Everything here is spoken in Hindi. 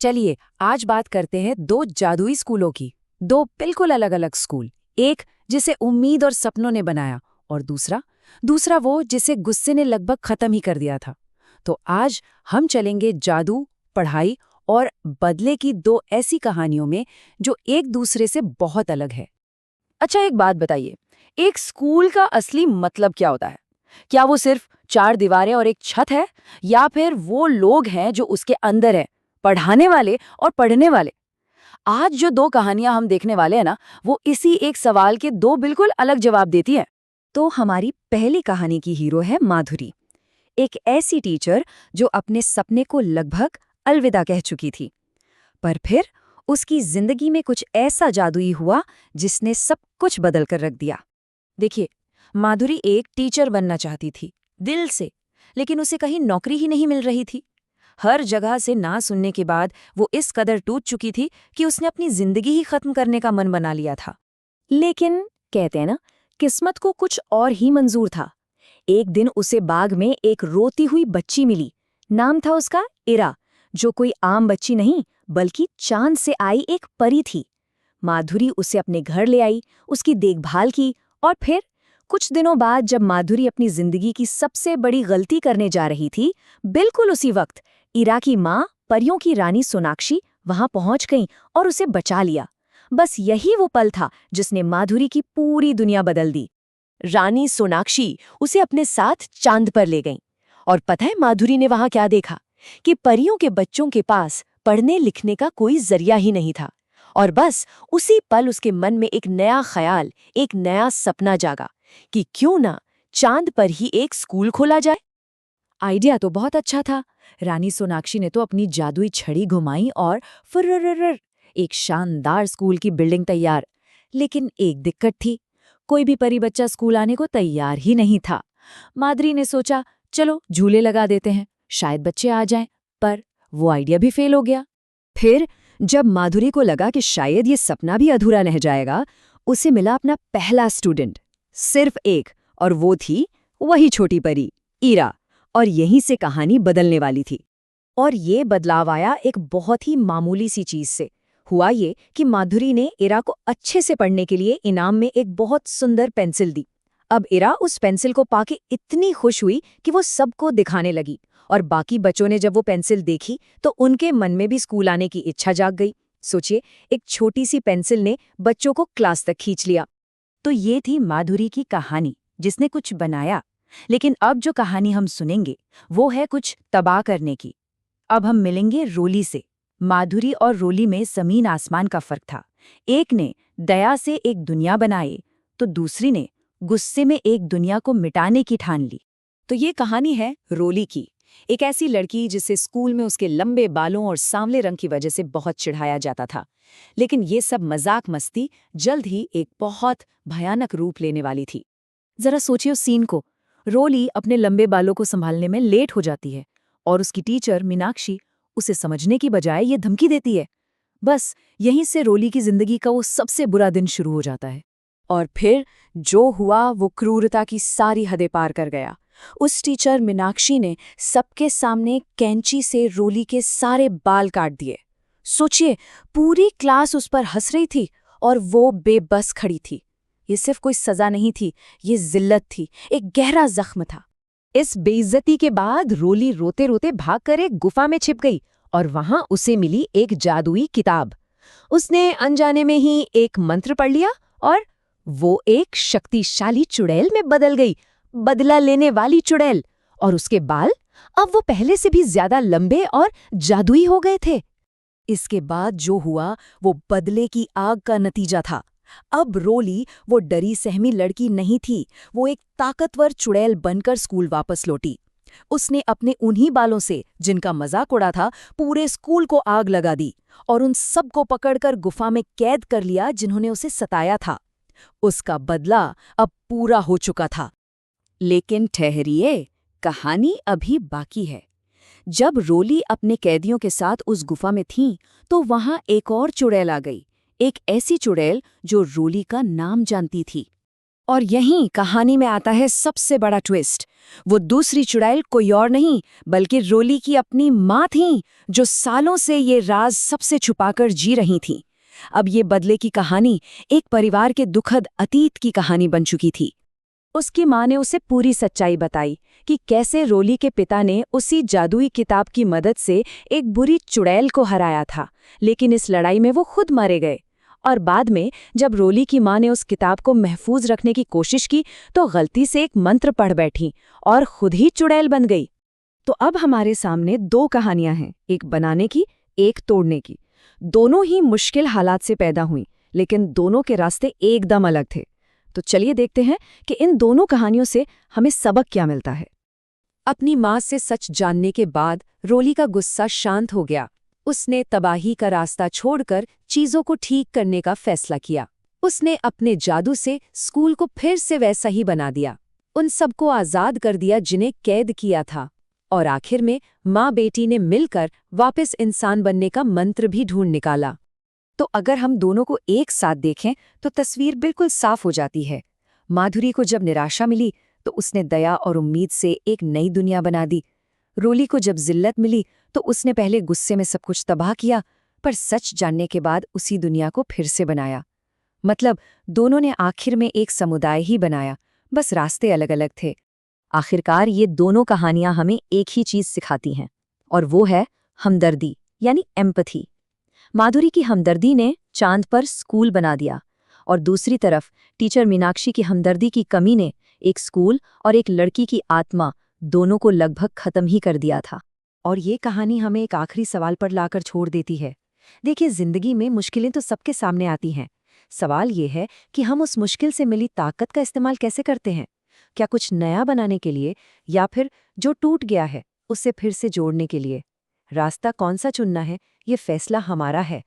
चलिए आज बात करते हैं दो जादुई स्कूलों की। दो बिल्कुल अलग अलग स्कूल। एक जिसे उम्मीद और सपनों ने बनाया, और दूसरा दूसरा वो जिसे गुस्से ने लगभग खत्म ही कर दिया था। तो आज हम चलेंगे जादू, पढ़ाई और बदले की दो ऐसी कहानियों में जो एक दूसरे से बहुत अलग है। अच्छा, एक बात बताइए, एक स्कूल का असली मतलब क्या होता है? क्या वो सिर्फ चार दीवारें और एक छत है, या फिर वो लोग हैं जो उसके अंदर हैं, पढ़ाने वाले और पढ़ने वाले? आज जो दो कहानियां हम देखने वाले हैं ना, वो इसी एक सवाल के दो बिल्कुल अलग जवाब देती हैं। तो हमारी पहली कहानी की हीरो है माधुरी, एक ऐसी टीचर जो अपने सपने को लगभग अलविदा कह चुकी थी। पर फिर उसकी जिंदगी में कुछ ऐसा जादुई हुआ जिसने सब कुछ बदल कर रख दिया। देखिए, माधुरी एक टीचर बनना चाहती थी दिल से, लेकिन उसे कहीं नौकरी ही नहीं मिल रही थी। हर जगह से ना सुनने के बाद वो इस कदर टूट चुकी थी कि उसने अपनी जिंदगी ही खत्म करने का मन बना लिया था। लेकिन कहते हैं ना, किस्मत को कुछ और ही मंजूर था। एक दिन उसे बाग में एक रोती हुई बच्ची मिली। नाम था उसका इरा, जो कोई आम बच्ची नहीं बल्कि चांद से आई एक परी थी। माधुरी उसे अपने घर ले आई, उसकी देखभाल की, और फिर कुछ दिनों बाद जब माधुरी अपनी जिंदगी की सबसे बड़ी गलती करने जा रही थी, बिल्कुल उसी वक्त इरा की माँ, परियों की रानी सोनाक्षी, वहां पहुंच गईं और उसे बचा लिया। बस यही वो पल था जिसने माधुरी की पूरी दुनिया बदल दी। रानी सोनाक्षी उसे अपने साथ चांद पर ले गईं। और पता है माधुरी ने वहां क्या देखा? कि परियों के बच्चों के पास पढ़ने लिखने का कोई जरिया ही नहीं था। और बस उसी पल उसके मन में एक नया ख्याल, एक नया सपना जागा कि क्यों ना चांद पर ही एक स्कूल खोला जाए। आइडिया तो बहुत अच्छा था। रानी सोनाक्षी ने तो अपनी जादुई छड़ी घुमाई और फुर्रररर, एक शानदार स्कूल की बिल्डिंग तैयार। लेकिन एक दिक्कत थी, कोई भी परी बच्चा स्कूल आने को तैयार ही नहीं था। माधुरी ने सोचा, चलो झूले लगा देते हैं, शायद बच्चे आ जाएं। पर वो आइडिया भी फेल हो गया। फिर जब माधुरी को लगा कि शायद ये सपना भी अधूरा रह जाएगा, उसे मिला अपना पहला स्टूडेंट, सिर्फ एक, और वो थी वही छोटी परी, ईरा। और यहीं से कहानी बदलने वाली थी। और ये बदलाव आया एक बहुत ही मामूली सी चीज से। हुआ ये कि माधुरी ने इरा को अच्छे से पढ़ने के लिए इनाम में एक बहुत सुंदर पेंसिल दी। अब इरा उस पेंसिल को पाके इतनी खुश हुई कि वो सबको दिखाने लगी। और बाकी बच्चों ने जब वो पेंसिल देखी तो उनके मन में भी स्कूल आने की इच्छा जाग गई। सोचिए, एक छोटी सी पेंसिल ने बच्चों को क्लास तक खींच लिया। तो ये थी माधुरी की कहानी, जिसने कुछ बनाया। लेकिन अब जो कहानी हम सुनेंगे वो है कुछ तबाह करने की। अब हम मिलेंगे रोली से। माधुरी और रोली में जमीन आसमान का फर्क था। एक ने दया से एक दुनिया बनाई, तो दूसरी ने गुस्से में एक दुनिया को मिटाने की ठान ली। तो ये कहानी है रोली की, एक ऐसी लड़की जिसे स्कूल में उसके लंबे बालों और सांवले रंग की वजह से बहुत चिढ़ाया जाता था। लेकिन ये सब मजाक मस्ती जल्द ही एक बहुत भयानक रूप लेने वाली थी। जरा सोचिए उस सीन को। रोली अपने लंबे बालों को संभालने में लेट हो जाती है, और उसकी टीचर मीनाक्षी उसे समझने की बजाय ये धमकी देती है। बस यहीं से रोली की जिंदगी का वो सबसे बुरा दिन शुरू हो जाता है। और फिर जो हुआ वो क्रूरता की सारी हदें पार कर गया। उस टीचर मीनाक्षी ने सबके सामने कैंची से रोली के सारे बाल काट दिए। सोचिए, पूरी क्लास उस पर हंस रही थी और वो बेबस खड़ी थी। ये सिर्फ कोई सजा नहीं थी, ये जिल्लत थी, एक गहरा जख्म था। इस बेइज्जती के बाद रोली रोते रोते भागकर एक गुफा में छिप गई, और वहां उसे मिली एक जादुई किताब। उसने अनजाने में ही एक मंत्र पढ़ लिया और वो एक शक्तिशाली चुड़ैल में बदल गई, बदला लेने वाली चुड़ैल। और उसके बाल अब वो पहले से भी ज्यादा लंबे और जादुई हो गए थे। इसके बाद जो हुआ वो बदले की आग का नतीजा था। अब रोली वो डरी सहमी लड़की नहीं थी, वो एक ताकतवर चुड़ैल बनकर स्कूल वापस लौटी। उसने अपने उन्हीं बालों से, जिनका मजाक उड़ा था, पूरे स्कूल को आग लगा दी और उन सबको पकड़कर गुफा में कैद कर लिया जिन्होंने उसे सताया था। उसका बदला अब पूरा हो चुका था। लेकिन ठहरिए, कहानी अभी बाकी है। जब रोली अपने कैदियों के साथ उस गुफा में थी, तो वहां एक और चुड़ैल आ गई, एक ऐसी चुड़ैल जो रोली का नाम जानती थी। और यहीं कहानी में आता है सबसे बड़ा ट्विस्ट। वो दूसरी चुड़ैल कोई और नहीं बल्कि रोली की अपनी माँ थी, जो सालों से ये राज सबसे छुपाकर जी रही थी। अब ये बदले की कहानी एक परिवार के दुखद अतीत की कहानी बन चुकी थी। उसकी माँ ने उसे पूरी सच्चाई बताई कि कैसे रोली के पिता ने उसी जादुई किताब की मदद से एक बुरी चुड़ैल को हराया था, लेकिन इस लड़ाई में वो खुद मारे गए। और बाद में जब रोली की माँ ने उस किताब को महफूज रखने की कोशिश की तो गलती से एक मंत्र पढ़ बैठी और खुद ही चुड़ैल बन गई। तो अब हमारे सामने दो कहानियां हैं, एक बनाने की, एक तोड़ने की। दोनों ही मुश्किल हालात से पैदा हुई, लेकिन दोनों के रास्ते एकदम अलग थे। तो चलिए देखते हैं कि इन दोनों कहानियों से हमें सबक क्या मिलता है। अपनी माँ से सच जानने के बाद रोली का गुस्सा शांत हो गया। उसने तबाही का रास्ता छोड़कर चीजों को ठीक करने का फैसला किया। उसने अपने जादू से स्कूल को फिर से वैसा ही बना दिया, उन सबको आजाद कर दिया जिन्हें कैद किया था। और आखिर में माँ बेटी ने मिलकर वापस इंसान बनने का मंत्र भी ढूंढ निकाला। तो अगर हम दोनों को एक साथ देखें तो तस्वीर बिल्कुल साफ हो जाती है। माधुरी को जब निराशा मिली तो उसने दया और उम्मीद से एक नई दुनिया बना दी। रोली को जब जिल्लत मिली तो उसने पहले गुस्से में सब कुछ तबाह किया, पर सच जानने के बाद उसी दुनिया को फिर से बनाया। मतलब दोनों ने आखिर में एक समुदाय ही बनाया, बस रास्ते अलग अलग थे। आखिरकार ये दोनों कहानियां हमें एक ही चीज सिखाती हैं, और वो है हमदर्दी, यानी एम्पथी। माधुरी की हमदर्दी ने चांद पर स्कूल बना दिया, और दूसरी तरफ टीचर मीनाक्षी की हमदर्दी की कमी ने एक स्कूल और एक लड़की की आत्मा दोनों को लगभग खत्म ही कर दिया था। और ये कहानी हमें एक आखिरी सवाल पर लाकर छोड़ देती है। देखिए, जिंदगी में मुश्किलें तो सबके सामने आती हैं। सवाल ये है कि हम उस मुश्किल से मिली ताकत का इस्तेमाल कैसे करते हैं। क्या कुछ नया बनाने के लिए, या फिर जो टूट गया है उसे फिर से जोड़ने के लिए। रास्ता कौन सा चुनना है, ये फैसला हमारा है।